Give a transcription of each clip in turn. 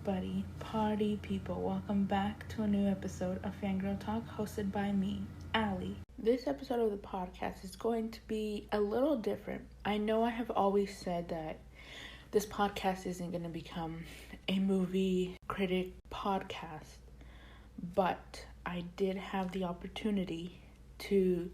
everybody, party people. Welcome back to a new episode of FanGirl Talk hosted by me, Allie. This episode of the podcast is going to be a little different. I know I have always said that this podcast isn't going to become a movie critic podcast, but I did have the opportunity to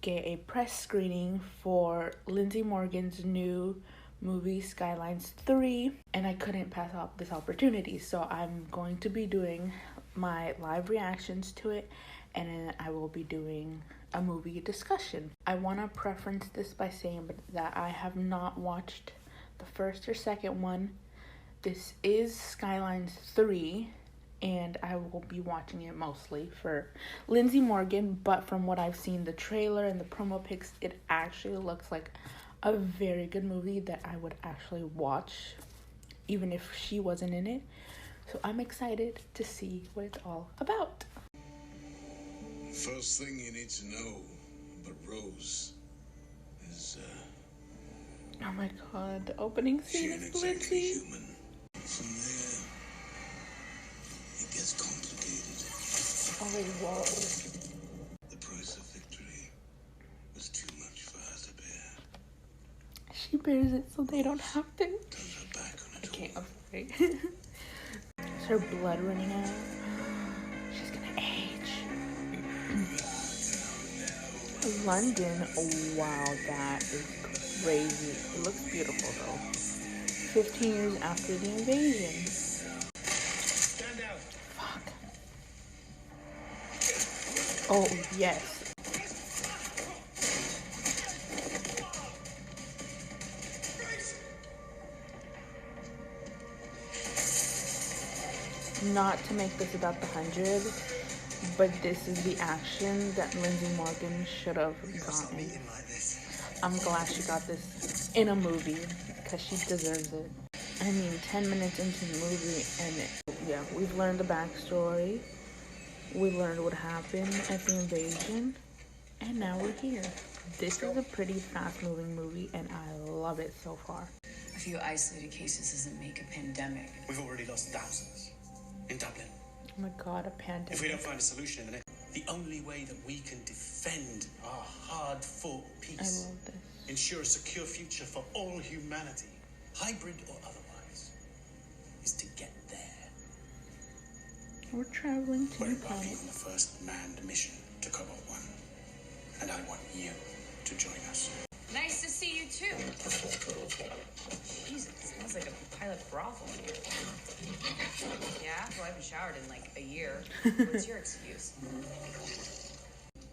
get a press screening for Lindsay Morgan's new movie Skylines 3, and I couldn't pass up this opportunity, so I'm going to be doing my live reactions to it, and then I will be doing a movie discussion. I want to preference this by saying that I have not watched the first or second one. This is Skylines 3, and I will be watching it mostly for Lindsay Morgan, but from what I've seen, the trailer and the promo pics, it actually looks like a very good movie that I would actually watch even if she wasn't in it. So I'm excited to see what it's all about. First thing you need to know about Rose is oh my god, the opening scene she ain't is exactly Lindsay. human. From there, it gets complicated. Oh whoa. The price of victory was too much for her to bear. She bears it so they don't have to. Turned her back on it Okay, all. I'm sorry. Is her blood running out? She's gonna age. London, oh wow, that is crazy. It looks beautiful though. 15 years after the invasion. Stand out. Fuck. Oh, yes. Not to make this about the 100, but this is the action that Lindsay Morgan should have gotten. I'm glad she got this in a movie because she deserves it. I mean, 10 minutes into the movie, and we've learned the backstory. We learned what happened at the invasion, and now we're here. This is a pretty fast-moving movie, and I love it so far. A few isolated cases doesn't make a pandemic. We've already lost thousands in Dublin. Oh my god, a pandemic. If we don't find a solution in the next, the only way that we can defend our hard-fought I peace, love this. ensure a secure future for all humanity, hybrid or otherwise, is to get there. We're traveling to We're New embarking Planet. on the first manned mission to Cobalt 1, and I want you to join us. Nice to see you too. Jesus, it smells like a pilot brothel in here. Yeah, well, I haven't showered in like a year. What's your excuse?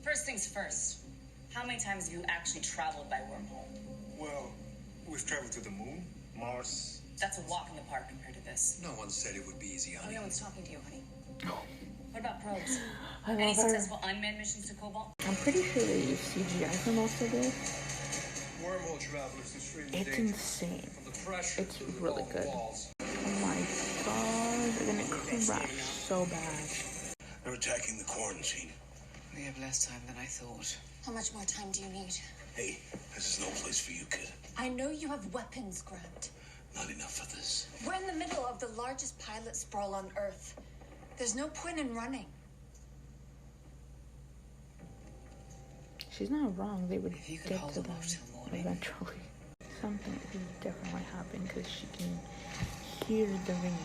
First things first. How many times have you actually traveled by wormhole? Well, we've traveled to the moon, Mars. That's a walk in the park compared to this. No one said it would be easy, Oh, honey. no one's talking to you, honey. What about probes? I Any love her. successful unmanned missions to Cobalt? I'm pretty sure they use CGI for most of this. Wormhole travel is extremely It's dangerous. insane. From the pressure It's to the really low good. walls. Oh my god, they're gonna crash so bad. They're attacking the quarantine. We have less time than I thought. How much more time do you need? Hey, this is no place for you, kid. I know you have weapons, Grant. Not enough for this. We're in the middle of the largest pilot sprawl on Earth. There's no point in running. She's not wrong. They would If you could get hold to them them off till morning. eventually. Something is definitely happening because she can hear the ringing.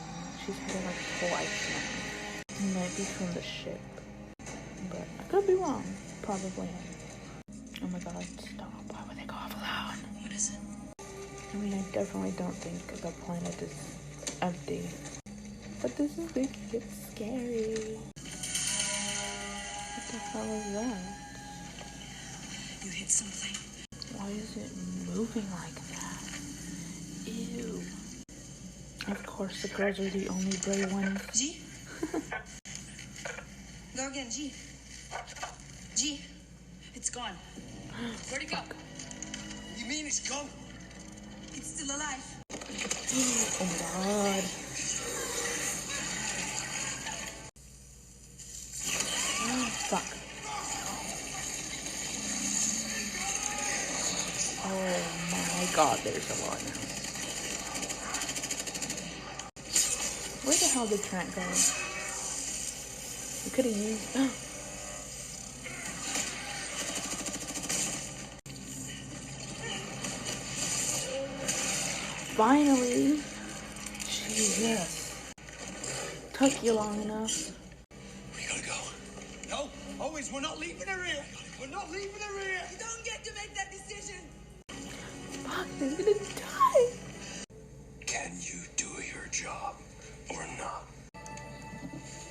She's heard it like twice now. It might be from the ship, but I could be wrong. Probably. Oh my god, stop. Why would they go off loud? What is it? I mean, I definitely don't think the planet is empty. But this is big. It's scary. What the hell is that? You hit something. Why is it moving like that? Ew. Of course, the girls are the only brave ones. G? Go again, G. G. It's gone. Where'd it go? You mean it's gone? It's still alive. Oh my god. Oh, fuck. Oh my god, there's a lot now. Where the hell did Trent go? We could have used... Finally! Jesus. Took you long enough. We gotta go. No, always, we're not leaving her here. We're not leaving her here. You don't get to make that decision. Fuck, they're gonna die! Can you do your job or not?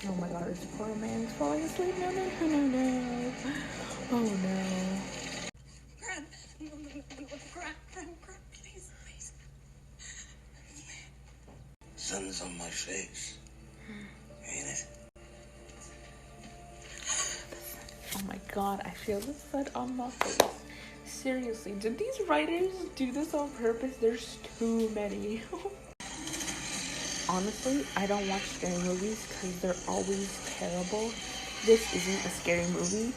Oh my god, this poor man's falling asleep. No, no, no, no, no. Oh no. Grant, Grant, please, please. Sun's on my face. Ain't it? Oh my god, I feel the sun on my face. Seriously, did these writers do this on purpose? There's too many. Honestly, I don't watch scary movies because they're always terrible. This isn't a scary movie,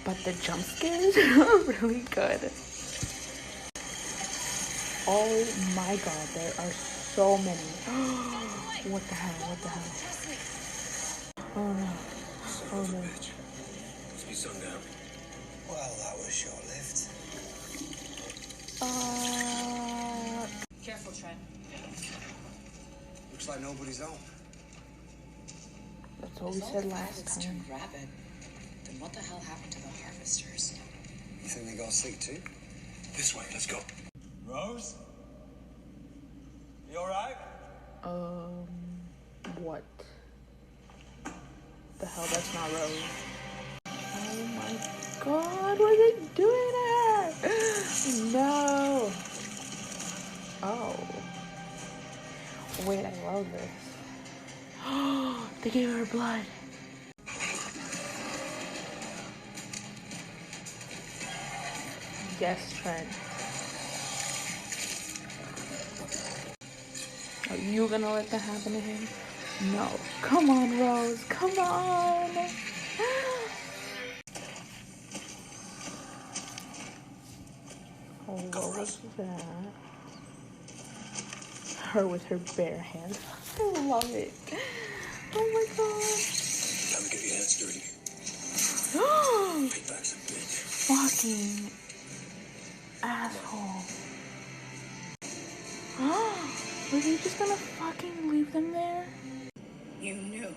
but the jump scares are really good. Oh my god, there are so many. What the hell? What the hell? Oh no. Oh no. Must be sundown. Well, that was short-lived. Careful, Trent. Looks like nobody's home. That's what we said last time. Turned rabid. Then what the hell happened to the harvesters? You think they got sick too? This way, let's go. Rose? You alright? What? The hell, that's not Rose. Oh my god, what are they doing to her? No. Oh. Wait, I love this. Oh, they gave her blood. Yes, Trent. Are you gonna let that happen to him? No. Come on, Rose. Come on. Oh, what was that? Her with her bare hands. I love it. Oh my god. Time to get your hands dirty. Payback's a bitch. Fucking asshole. Were you just gonna fucking leave them there? You knew.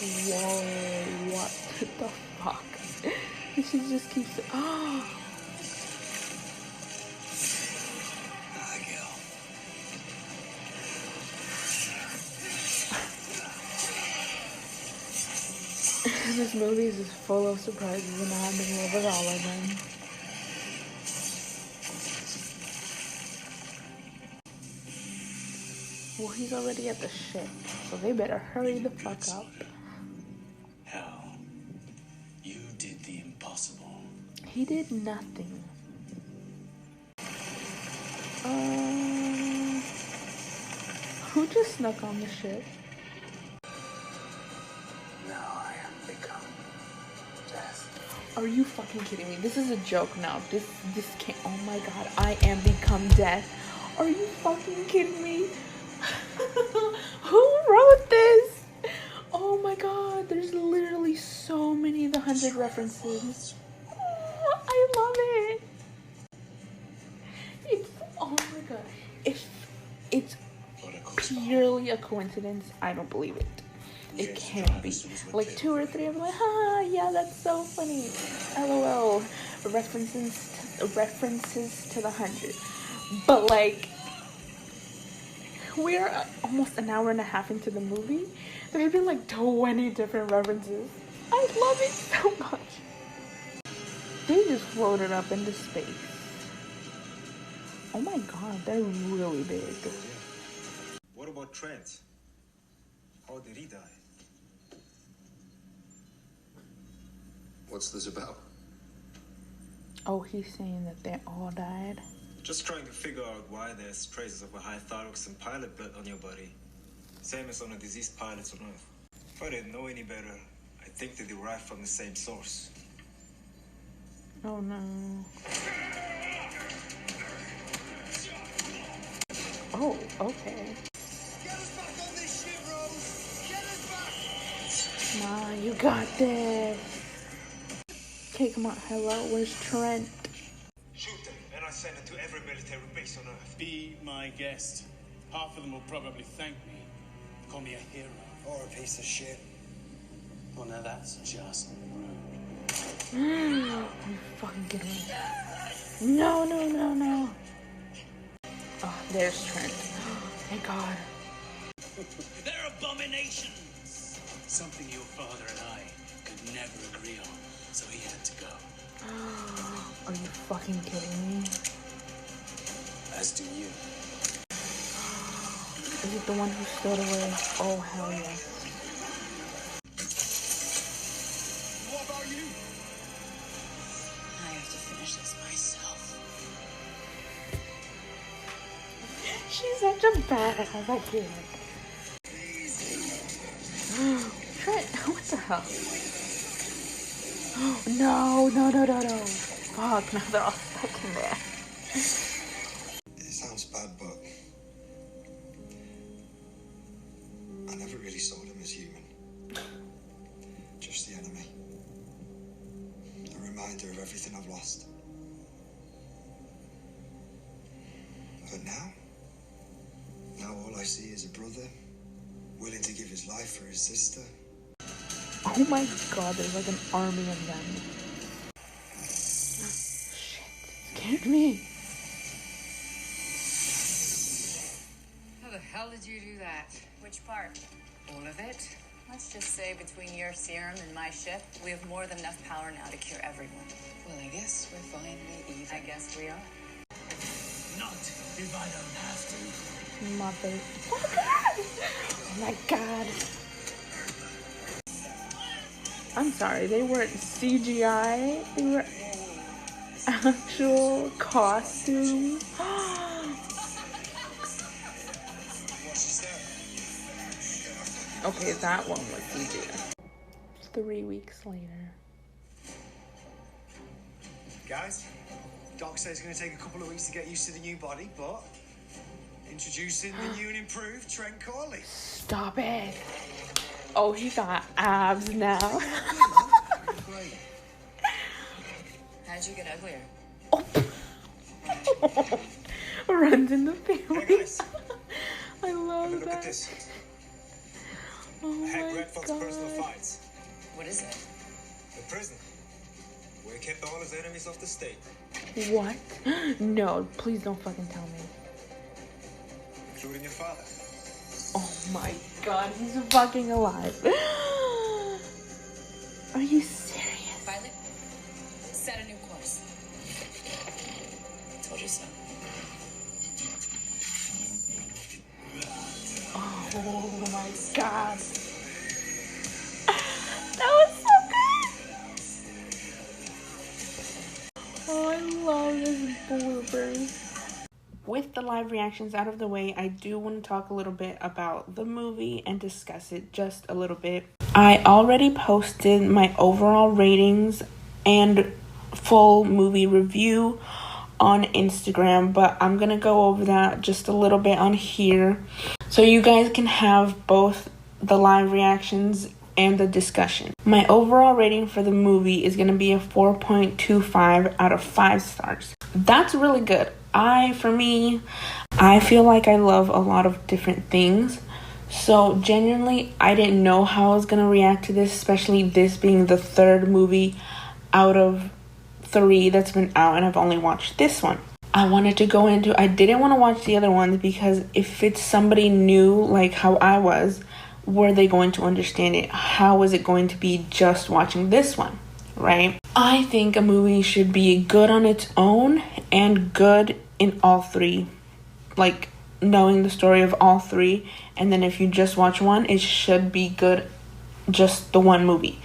Whoa, what the fuck? She just keeps... Oh. Hi, gal. This movie is just full of surprises and I'm in love with all of them. Well, he's already at the ship, so they better hurry the fuck up. Hell, you did the impossible. He did nothing. Who just snuck on the ship? Now I have become death. Are you fucking kidding me? This is a joke now. This can't. Oh my god, I am become death. Are you fucking kidding me? Who wrote this? Oh my god, there's literally so many of the 100 references. Oh, I love it. It's, oh my god. If it's purely a coincidence, I don't believe it. It can't be. Like 2 or 3, I'm like, yeah, that's so funny. LOL. References to the 100. But like, we're almost an hour and a half into the movie. There's been like 20 different references. I love it so much. They just floated up into space. Oh my god, they're really big. What about Trent? How did he die? What's this about? Oh, he's saying that they all died. Just trying to figure out why there's traces of a high thyroxine pilot blood on your body. Same as on the deceased pilots on Earth. If I didn't know any better, I think they derived from the same source. Oh no. Oh, okay. Get us back on this ship, Rose! Get us back! Come on, you got this. Okay, come on. Hello, where's Trent? Shoot them, and I send it to every military base on Earth. Be my guest. Half of them will probably thank me. Call me a hero. Or a piece of shit. Well, now that's just rude. You fucking kidding me? No. Oh, there's Trent. Thank God. They're abominations! Something your father and I could never agree on, so he had to go. Are you fucking kidding me? As do you. Is it the one who stowed away? Oh, hell yeah. What about you? I have to finish this myself. She's such a badass. I can't. Trent, what the hell? No. Fuck, now they're all stuck in there. It sounds bad, but I never really saw them as human. Just the enemy. A reminder of everything I've lost. But now all I see is a brother willing to give his life for his sister. Oh my God, there's like an army of them. Shit, scared me. How the hell did you do that? Which part? All of it? Let's just say between your serum and my ship, we have more than enough power now to cure everyone. Well, I guess we're finally even. I guess we are. Not if I don't have to. Motherfucker. Oh my God. I'm sorry, they weren't CGI. They were actual costumes. Okay, that one was CGI. 3 weeks later. Guys, Doc says it's going to take a couple of weeks to get used to the new body, but introducing the new and improved Trent Corley. Stop it. Oh, he got abs now. Great. How'd you get uglier? Runs in the Hey family. guys, I love look at that. this. Oh I had my Red Fox personal God. fights. What is it? The prison. Where he kept all his enemies off the state. What? No, please don't fucking tell me. Including your father. Oh my God, he's fucking alive. Are you serious? Violet, set a new course. Told you so. Oh my God. That was so good. Oh, I love this bloopers. With the live reactions out of the way, I do want to talk a little bit about the movie and discuss it just a little bit. I already posted my overall ratings and full movie review on Instagram, but I'm going to go over that just a little bit on here so you guys can have both the live reactions and the discussion. My overall rating for the movie is going to be a 4.25 out of 5 stars. That's really good. I feel like I love a lot of different things. So genuinely, I didn't know how I was going to react to this, especially this being the third movie out of 3 that's been out, and I've only watched this one. I didn't want to watch the other ones because if it's somebody new like how I was, were they going to understand it? How was it going to be just watching this one, right? I think a movie should be good on its own and good in all 3. Like, knowing the story of all 3. And then if you just watch one, it should be good just the one movie.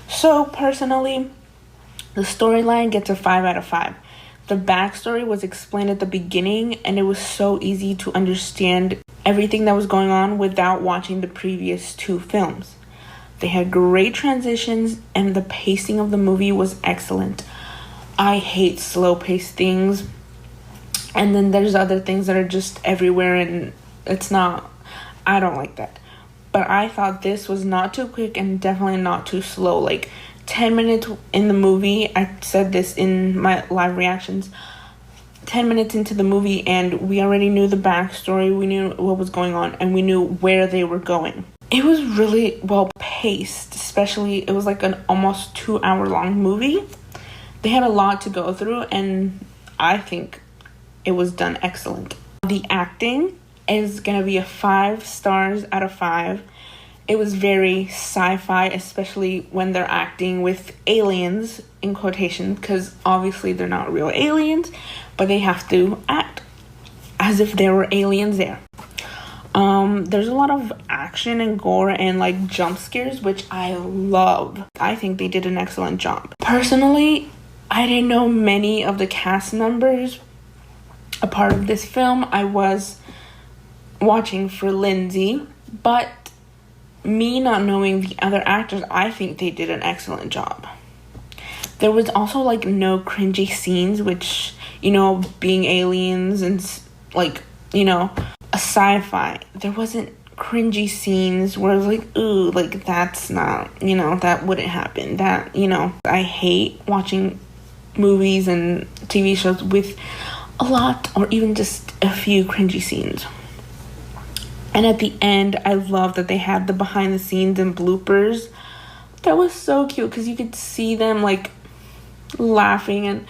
So, personally, the storyline gets a 5 out of 5. The backstory was explained at the beginning, and it was so easy to understand everything that was going on without watching the previous 2 films. They had great transitions, and the pacing of the movie was excellent. I hate slow-paced things. And then there's other things that are just everywhere, and I don't like that. But I thought this was not too quick and definitely not too slow. Like 10 minutes in the movie, I said this in my live reactions, 10 minutes into the movie and we already knew the backstory, we knew what was going on, and we knew where they were going. It was really well paced, especially it was like an almost 2-hour long movie. They had a lot to go through, and I think it was done excellent. The acting is going to be a 5 stars out of 5. It was very sci-fi, especially when they're acting with aliens, in quotation, because obviously they're not real aliens, but they have to act as if there were aliens there. There's a lot of action and gore and like jump scares, which I love. I think they did an excellent job. Personally, I didn't know many of the cast members a part of this film. I was watching for Lindsay, but me not knowing the other actors, I think they did an excellent job. There was also like no cringy scenes, which, you know, being aliens and like, you know, a sci-fi, there wasn't cringy scenes where I was like, ooh, like that's not, you know, that wouldn't happen. That, you know, I hate watching movies and TV shows with a lot or even just a few cringy scenes. And at the end, I love that they had the behind the scenes and bloopers. That was so cute because you could see them like laughing, and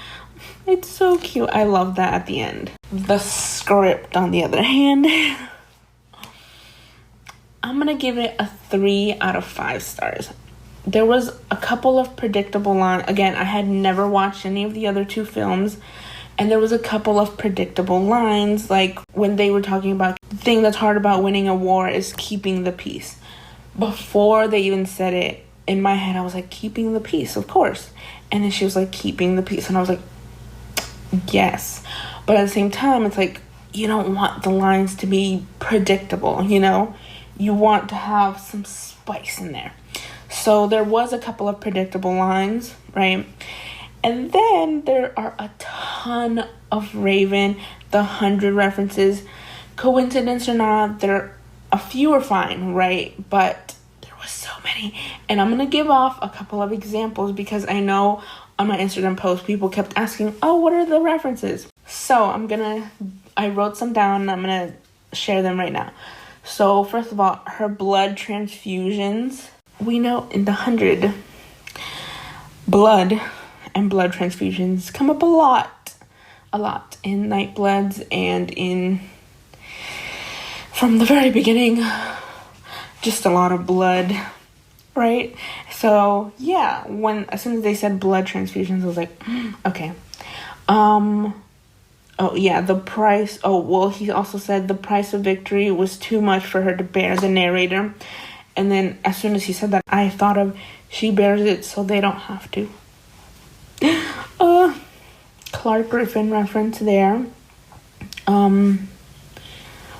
it's so cute. I love that at the end. The script, on the other hand, I'm going to give it a 3 out of 5 stars. There was a couple of predictable lines. Again, I had never watched any of the other 2 films, and there was a couple of predictable lines, like when they were talking about the thing that's hard about winning a war is keeping the peace. Before they even said it, in my head, I was like, keeping the peace, of course. And then she was like, keeping the peace. And I was like, yes. But at the same time, it's like, you don't want the lines to be predictable, you know? You want to have some spice in there. So there was a couple of predictable lines, right? And then there are a ton of Raven, the 100 references. Coincidence or not, a few are fine, right? But there was so many. And I'm going to give off a couple of examples because I know on my Instagram post, people kept asking, oh, what are the references? So I wrote some down and I'm going to share them right now. So first of all, her blood transfusions. We know in the 100, blood and blood transfusions come up a lot in Nightbloods and from the very beginning, just a lot of blood, right? So yeah, as soon as they said blood transfusions, I was like, okay. Oh yeah, the price. Oh well, he also said the price of victory was too much for her to bear. The narrator, and then as soon as he said that, I thought of she bears it so they don't have to. Clark Griffin reference there.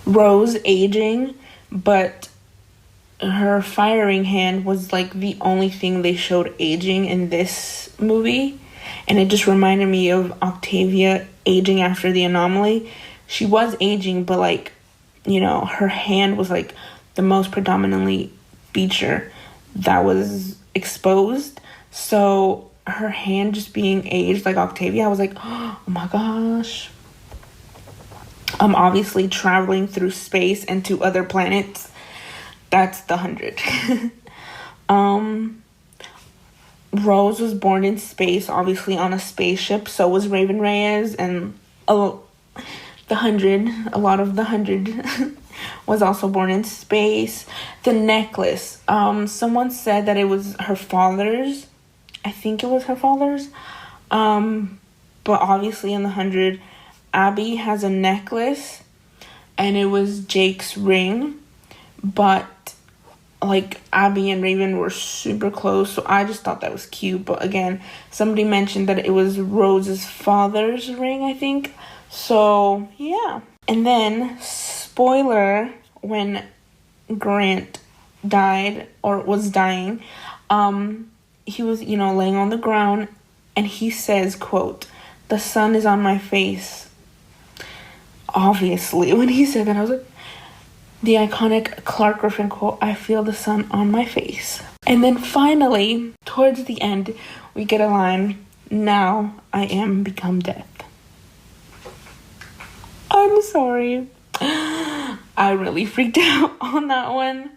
Rose aging, but her firing hand was like the only thing they showed aging in this movie, and it just reminded me of Octavia aging after the anomaly. She was aging, but like, you know, her hand was like the most predominantly feature that was exposed. So her hand just being aged like Octavia, I was like, oh my gosh. Obviously traveling through space and to other planets, that's the 100. Rose was born in space, obviously on a spaceship. So was Raven Reyes, and the 100, a lot of the 100 was also born in space. The necklace, someone said that it was her father's. I think it was her father's. But obviously in the 100, Abby has a necklace, and it was Jake's ring. But like Abby and Raven were super close, so I just thought that was cute. But again, somebody mentioned that it was Rose's father's ring, I think. So yeah. And then, spoiler, when Grant died or was dying, he was, you know, laying on the ground, and he says, quote, "The sun is on my face." obviously, when he said that, I was like, the iconic Clark Griffin quote, "I feel the sun on my face." And then finally, towards the end, we get a line, "Now I am become death." I'm sorry. I really freaked out on that one.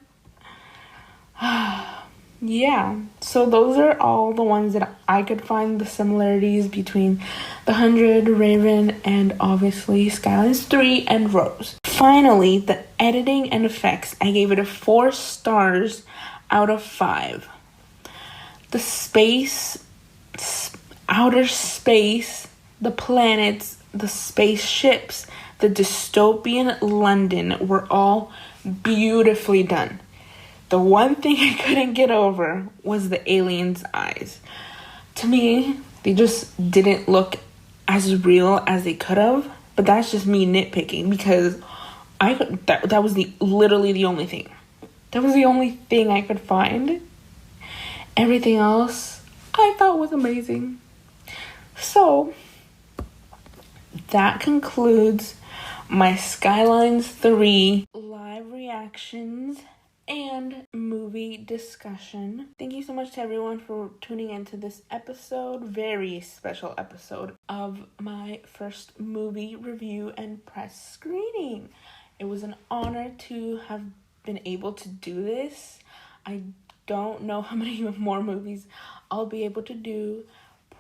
Yeah, so those are all the ones that I could find the similarities between The 100, Raven, and obviously Skylines 3 and Rose. Finally, the editing and effects, I gave it a 4 stars out of 5. The space, outer space, the planets, the spaceships, the dystopian London were all beautifully done. The one thing I couldn't get over was the aliens' eyes. To me, they just didn't look as real as they could have. But that's just me nitpicking because that was literally the only thing. That was the only thing I could find. Everything else I thought was amazing. So that concludes my Skylines 3 live reactions and movie discussion. Thank you so much to everyone for tuning into this episode, very special episode of my first movie review and press screening. It was an honor to have been able to do this. I don't know how many more movies I'll be able to do.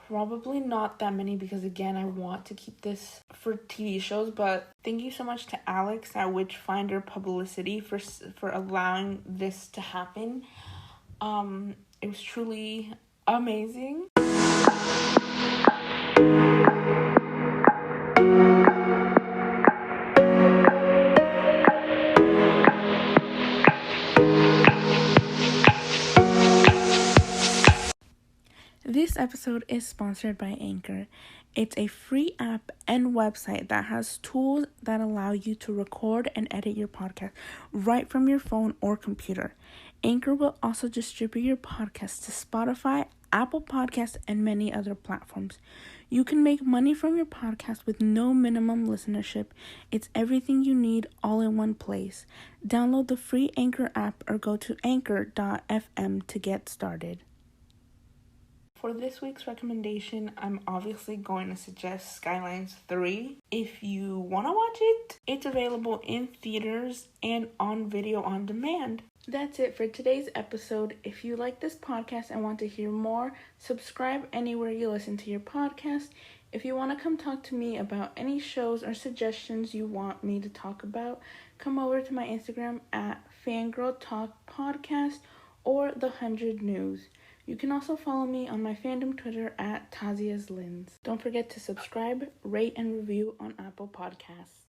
Probably not that many because, again, I want to keep this for TV shows. But thank you so much to Alex at Witchfinder Publicity for allowing this to happen. It was truly amazing. This episode is sponsored by Anchor. It's a free app and website that has tools that allow you to record and edit your podcast right from your phone or computer. Anchor will also distribute your podcast to Spotify, Apple Podcasts, and many other platforms. You can make money from your podcast with no minimum listenership. It's everything you need all in one place. Download the free Anchor app or go to anchor.fm to get started. For this week's recommendation, I'm obviously going to suggest Skylines 3. If you want to watch it, it's available in theaters and on video on demand. That's it for today's episode. If you like this podcast and want to hear more, subscribe anywhere you listen to your podcast. If you want to come talk to me about any shows or suggestions you want me to talk about, come over to my Instagram at FanGirl Talk Podcast or The 100 News. You can also follow me on my fandom Twitter at Tazia's Lens. Don't forget to subscribe, rate, and review on Apple Podcasts.